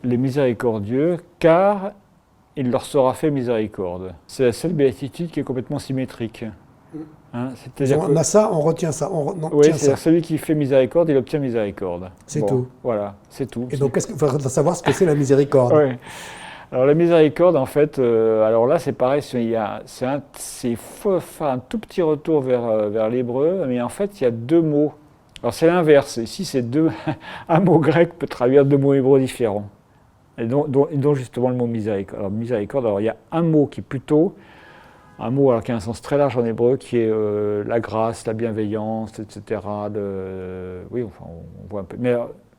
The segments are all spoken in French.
les miséricordieux, car il leur sera fait miséricorde. C'est la seule béatitude qui est complètement symétrique. Hein, on a ça, on retient ça. Oui, c'est-à-dire celui qui fait miséricorde, il obtient miséricorde. C'est tout. Voilà, c'est tout. Et donc, il faudrait savoir ce que c'est la miséricorde. Oui. Alors la miséricorde, en fait, alors là c'est pareil, il faut faire un tout petit retour vers l'hébreu, mais en fait il y a deux mots. Alors c'est l'inverse, ici c'est un mot grec peut traduire deux mots hébreux différents. Et dont justement le mot miséricorde. Alors miséricorde, alors il y a un mot qui est plutôt, un mot alors, qui a un sens très large en hébreu, qui est la grâce, la bienveillance, etc. Oui, enfin on voit un peu. Mais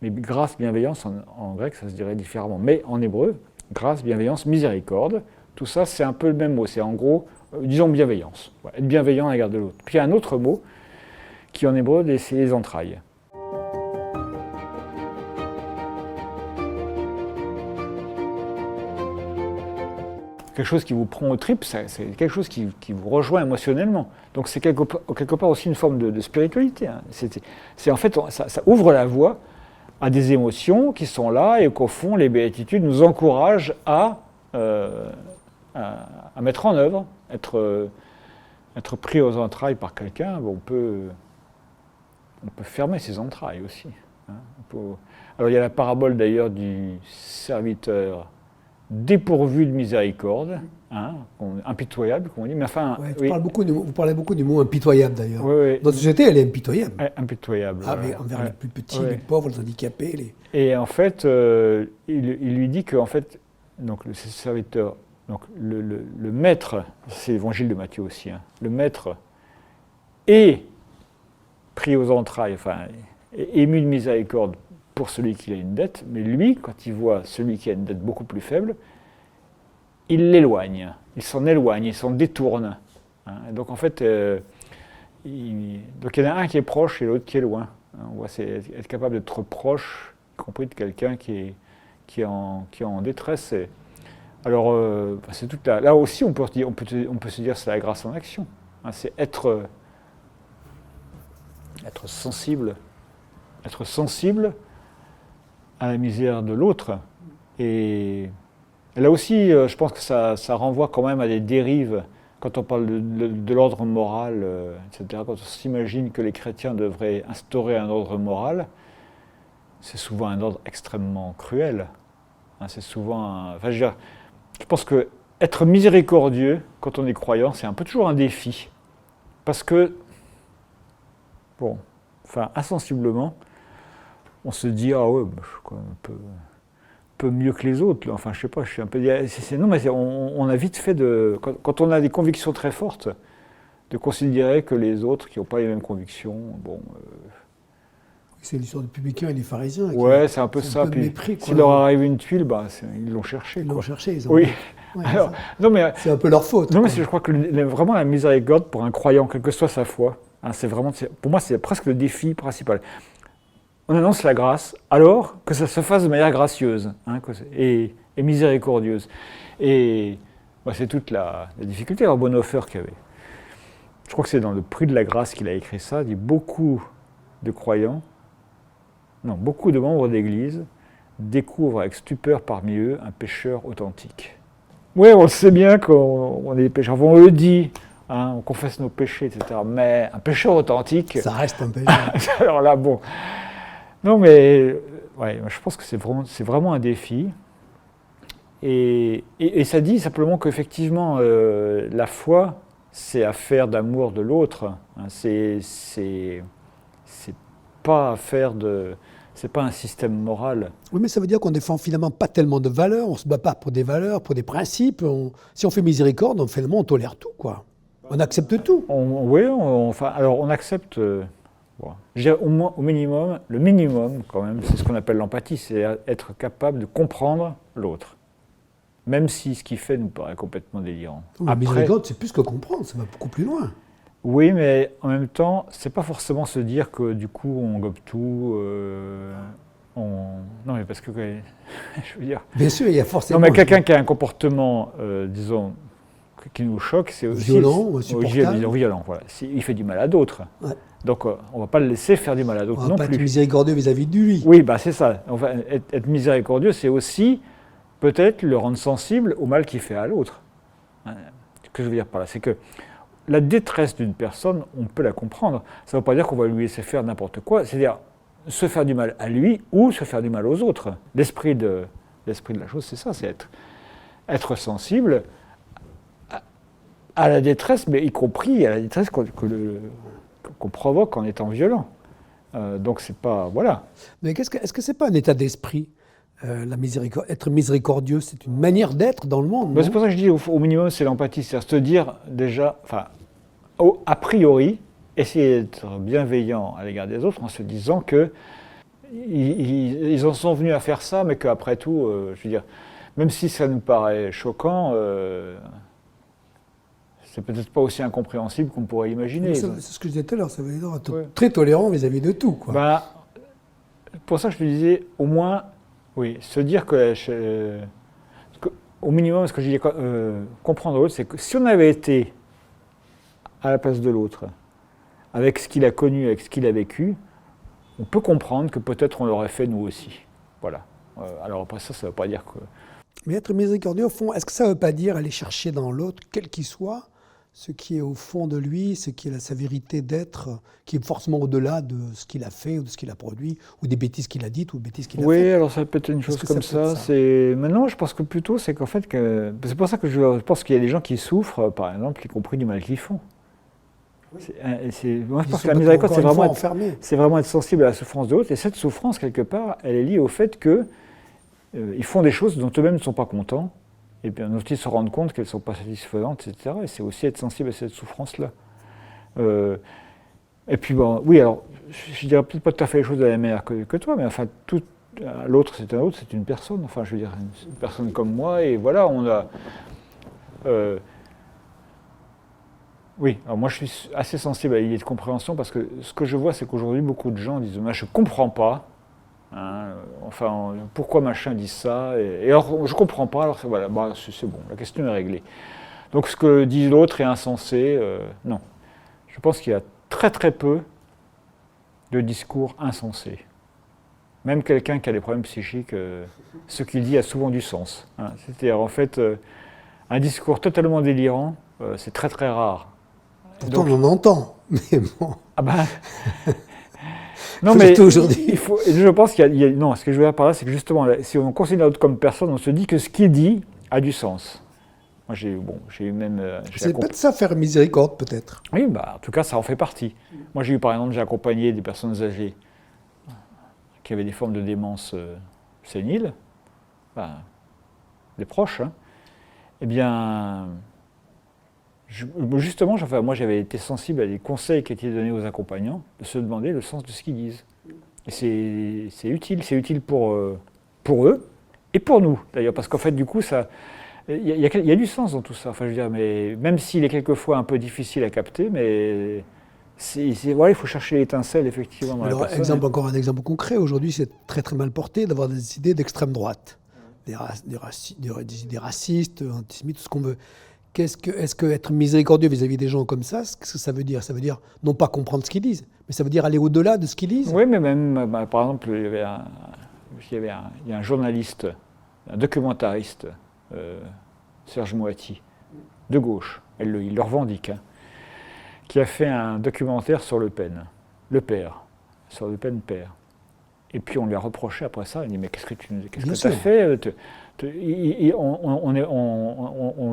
grâce, bienveillance, en grec ça se dirait différemment. Mais en hébreu, grâce, bienveillance, miséricorde, tout ça c'est un peu le même mot. C'est en gros, disons bienveillance. Ouais, être bienveillant à l'égard de l'autre. Puis il y a un autre mot qui en hébreu c'est les entrailles. Quelque chose qui vous prend aux tripes, c'est quelque chose qui vous rejoint émotionnellement. Donc c'est quelque part aussi une forme de spiritualité. Hein. C'est en fait, ça ouvre la voie à des émotions qui sont là et qu'au fond, les béatitudes nous encouragent à mettre en œuvre, être pris aux entrailles par quelqu'un. On peut fermer ses entrailles aussi. Hein. Alors il y a la parabole d'ailleurs du serviteur dépourvu de miséricorde, hein, impitoyable, comme on dit. Mais enfin, vous parlez beaucoup du mot impitoyable d'ailleurs. Oui. Notre société, elle est impitoyable. Impitoyable. Mais envers les plus petits, les pauvres, les handicapés. Et en fait, il lui dit que en fait, donc le serviteur, donc le maître, c'est l'évangile de Matthieu aussi, hein, le maître est pris aux entrailles, enfin, ému de miséricorde pour celui qui a une dette, mais lui, quand il voit celui qui a une dette beaucoup plus faible, il l'éloigne, il s'en détourne. Hein. Et donc en fait, il y en a un qui est proche et l'autre qui est loin. Hein. On voit, c'est être capable d'être proche, y compris de quelqu'un qui est en détresse. Alors, c'est toute là aussi, on peut se dire c'est la grâce en action. Hein. C'est être sensible à la misère de l'autre. Et là aussi, je pense que ça renvoie quand même à des dérives quand on parle de l'ordre moral, etc. Quand on s'imagine que les chrétiens devraient instaurer un ordre moral, c'est souvent un ordre extrêmement cruel. Hein, c'est souvent je pense que être miséricordieux quand on est croyant, c'est un peu toujours un défi. Parce que, insensiblement, on se dit, ah ouais, je suis quand même un peu mieux que les autres. Là. Enfin, je sais pas, je suis un peu... Non, mais on a vite fait quand on a des convictions très fortes, de considérer que les autres qui n'ont pas les mêmes convictions, C'est l'histoire des publicains et des pharisiens. Ouais, c'est un peu ça. Puis, s'il leur arrive une tuile, ils l'ont cherché. Ils l'ont cherché, ils ont... Oui. Ouais, alors, non, mais, c'est un peu leur faute. Non, mais je crois que vraiment la miséricorde pour un croyant, quelle que soit sa foi, hein, pour moi, c'est presque le défi principal. On annonce la grâce, alors que ça se fasse de manière gracieuse, hein, et miséricordieuse. Et c'est toute la difficulté. Alors Bonhoeffer, je crois que c'est dans le Prix de la grâce qu'il a écrit ça, dit beaucoup de membres d'Église découvrent avec stupeur parmi eux un pécheur authentique. Oui, on le sait bien qu'on est des pécheurs, on le dit, hein, on confesse nos péchés, etc. Mais un pécheur authentique... Ça reste un pécheur. Alors là, bon... Non, mais je pense que c'est vraiment un défi. Et ça dit simplement qu'effectivement, la foi, c'est affaire d'amour de l'autre. Hein, c'est pas affaire de... C'est pas un système moral. Oui, mais ça veut dire qu'on défend finalement pas tellement de valeurs, on se bat pas pour des valeurs, pour des principes. Si on fait miséricorde, finalement, on tolère tout, quoi. On accepte tout. On accepte... au minimum, le minimum quand même, c'est ce qu'on appelle l'empathie, c'est être capable de comprendre l'autre, même si ce qu'il fait nous paraît complètement délirant. La miséricorde, c'est plus que comprendre, ça va beaucoup plus loin. Oui, mais en même temps, c'est pas forcément se dire que du coup on gobe tout. Non, mais parce que je veux dire. Bien sûr, il y a forcément. Non, mais quelqu'un qui a un comportement, disons, qui nous choque, c'est aussi violent, insupportable. Violent, voilà. Il fait du mal à d'autres. Ouais. Donc on ne va pas le laisser faire du mal à d'autres On va non pas plus. être miséricordieux vis-à-vis de lui. Oui, bah c'est ça. On va être miséricordieux, c'est aussi peut-être le rendre sensible au mal qu'il fait à l'autre. Ce que je veux dire par là, c'est que la détresse d'une personne, on peut la comprendre. Ça ne veut pas dire qu'on va lui laisser faire n'importe quoi. C'est-à-dire se faire du mal à lui ou se faire du mal aux autres. L'esprit de la chose, c'est ça, c'est être sensible à la détresse, mais y compris à la détresse qu'on provoque en étant violent. Donc c'est pas... Voilà. Mais est-ce que c'est pas un état d'esprit, être miséricordieux, c'est une manière d'être dans le monde, Ben, non? c'est pour ça que je dis au minimum c'est l'empathie, c'est-à-dire se dire déjà, enfin, a priori, essayer d'être bienveillant à l'égard des autres en se disant que ils en sont venus à faire ça, mais qu'après tout, je veux dire, même si ça nous paraît choquant, c'est peut-être pas aussi incompréhensible qu'on pourrait imaginer. C'est ce que je disais tout à l'heure, ça veut dire être Ouais. très tolérant vis-à-vis de tout, quoi. Ben, pour ça, je te disais, au moins, oui, se dire que, au minimum, ce que je dis, comprendre l'autre, c'est que si on avait été à la place de l'autre, avec ce qu'il a connu, avec ce qu'il a vécu, on peut comprendre que peut-être on l'aurait fait nous aussi. Voilà. Alors après ça ne veut pas dire que... Mais être miséricordieux, au fond, est-ce que ça ne veut pas dire aller chercher dans l'autre, quel qu'il soit, ce qui est au fond de lui, ce qui est sa vérité d'être, qui est forcément au-delà de ce qu'il a fait ou de ce qu'il a produit, ou des bêtises qu'il a dites ou des bêtises qu'il a Oui, faites? alors ça peut être une chose que comme ça peut être ça. ça Maintenant, je pense que plutôt, c'est qu'en fait, c'est pour ça que je pense qu'il y a des gens qui souffrent, par exemple, y compris du mal qu'ils font. Moi, je pense que la miséricorde, c'est vraiment être sensible à la souffrance de l'autre. Et cette souffrance, quelque part, elle est liée au fait qu'ils font des choses dont eux-mêmes ne sont pas contents, et bien dont ils se rendent compte qu'elles ne sont pas satisfaisantes, etc. Et c'est aussi être sensible à cette souffrance-là. Et puis, bon, oui, alors, je ne dirais peut-être pas tout à fait les choses de la même manière que toi, mais enfin, l'autre, c'est un autre, c'est une personne. Enfin, je veux dire, une personne comme moi, et voilà, on a... Oui, alors moi je suis assez sensible à l'idée de compréhension parce que ce que je vois, c'est qu'aujourd'hui, beaucoup de gens disent « je ne comprends pas, hein, enfin, pourquoi machin dit ça ?» et alors, je ne comprends pas, alors voilà, bah, c'est bon, la question est réglée. Donc ce que dit l'autre est insensé, non. Je pense qu'il y a très très peu de discours insensés. Même quelqu'un qui a des problèmes psychiques, ce qu'il dit a souvent du sens. Hein. C'est-à-dire, en fait, un discours totalement délirant, c'est très très rare. Pourtant, on en entend, mais bon. Ah ben... Non, mais aujourd'hui. je pense qu'il y a... Non, ce que je veux dire par là, c'est que justement, si on considère l'autre comme personne, on se dit que ce qu'il dit a du sens. Moi, j'ai eu même... C'est peut-être ça, faire miséricorde, peut-être. Oui, bah, en tout cas, ça en fait partie. Moi, j'ai eu, par exemple, j'ai accompagné des personnes âgées qui avaient des formes de démence sénile, enfin, des proches, hein. Eh bien... Justement, moi j'avais été sensible à des conseils qui étaient donnés aux accompagnants, de se demander le sens de ce qu'ils disent. Et c'est utile pour eux et pour nous d'ailleurs, parce qu'en fait du coup, il y a du sens dans tout ça. Enfin, je veux dire, mais même s'il est quelquefois un peu difficile à capter, mais voilà, il faut chercher l'étincelle effectivement dans la personne. Encore un exemple concret, aujourd'hui c'est très très mal porté d'avoir des idées d'extrême droite, des idées racistes, antisémites, tout ce qu'on veut. Est-ce que être miséricordieux vis-à-vis des gens comme ça, ce que ça veut dire? Ça veut dire non pas comprendre ce qu'ils disent, mais ça veut dire aller au-delà de ce qu'ils disent. Oui, mais même, par exemple, il y a un journaliste, un documentariste, Serge Moati, de gauche, il le revendique, hein, qui a fait un documentaire sur Le Pen, le père, sur Le Pen père. Et puis on lui a reproché après ça, il dit « mais qu'est-ce que tu as fait ?» on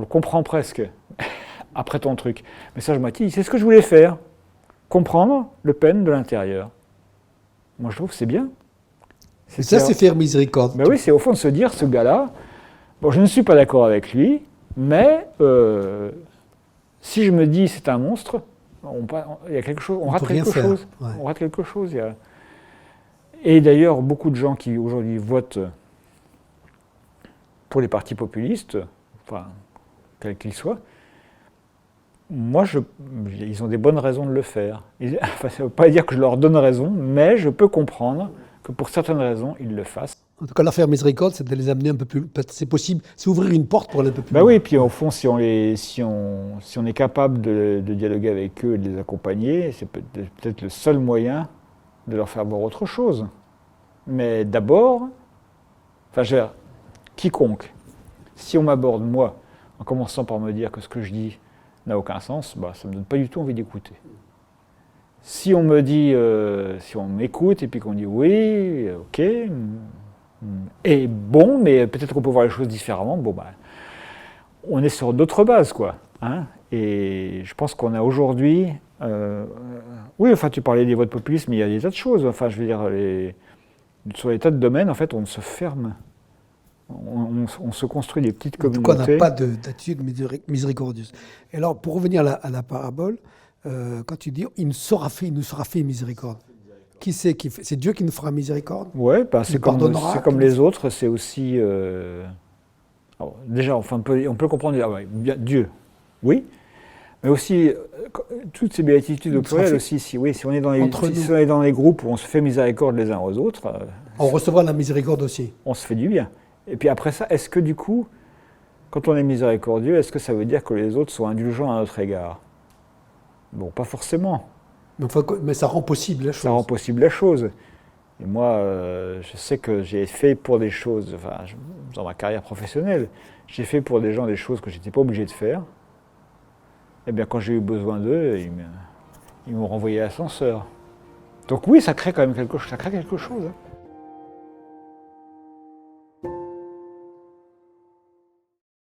le comprend presque après ton truc. Mais Serge Moati, c'est ce que je voulais faire, comprendre Le Pen de l'intérieur. Moi je trouve que c'est bien. Et ça c'est faire miséricorde. Ben oui, c'est au fond de se dire, ce gars-là, bon je ne suis pas d'accord avec lui, mais si je me dis c'est un monstre, il y a quelque chose, on rate quelque chose. Ouais. On rate quelque chose. Et d'ailleurs, beaucoup de gens qui aujourd'hui votent pour les partis populistes, enfin, quels qu'ils soient, ils ont des bonnes raisons de le faire. Enfin, ça ne veut pas dire que je leur donne raison, mais je peux comprendre que pour certaines raisons, ils le fassent. En tout cas, l'affaire miséricorde, c'est de les amener un peu plus. C'est possible, c'est ouvrir une porte pour aller un peu plus Bah loin. oui, puis au fond, si on est capable de dialoguer avec eux et de les accompagner, c'est peut-être le seul moyen de leur faire voir autre chose. Mais d'abord, enfin, je veux dire, quiconque, si on m'aborde, moi, en commençant par me dire que ce que je dis n'a aucun sens, bah, ça ne me donne pas du tout envie d'écouter. Si on me dit, si on m'écoute et puis qu'on dit oui, ok, et bon, mais peut-être qu'on peut voir les choses différemment, bon, bah, on est sur d'autres bases, quoi. Hein, et je pense qu'on a aujourd'hui. Oui, enfin, tu parlais des voix de populisme, mais il y a des tas de choses. Enfin, je veux dire, sur les tas de domaines, en fait, on se ferme. On se construit des petites En tout cas, on communautés. n'a pas d'attitude miséricordieuse. Et alors, pour revenir à la parabole, quand tu dis il nous sera fait miséricorde, qui c'est qui fait? C'est Dieu qui nous fera miséricorde? Ouais, bah, Qui nous pardonnera, c'est comme qui nous- les autres, c'est aussi. Alors, déjà, enfin, on peut comprendre bien, Dieu, oui, mais aussi toutes ces béatitudes Il au nous sera pluriel fait aussi. Si on est dans entre si nous. on est dans les groupes où on se fait miséricorde les uns aux autres, On recevra la miséricorde aussi. on se fait du bien. Et puis après ça, est-ce que du coup, quand on est miséricordieux, est-ce que ça veut dire que les autres sont indulgents à notre égard? Bon, pas forcément. Mais ça rend possible la chose. Ça rend possible la chose. Et moi, je sais que j'ai fait pour des choses, enfin, dans ma carrière professionnelle, j'ai fait pour des gens des choses que je n'étais pas obligé de faire. Et bien, quand j'ai eu besoin d'eux, ils m'ont renvoyé à l'ascenseur. Donc oui, ça crée quand même quelque chose. Ça crée quelque chose. Hein.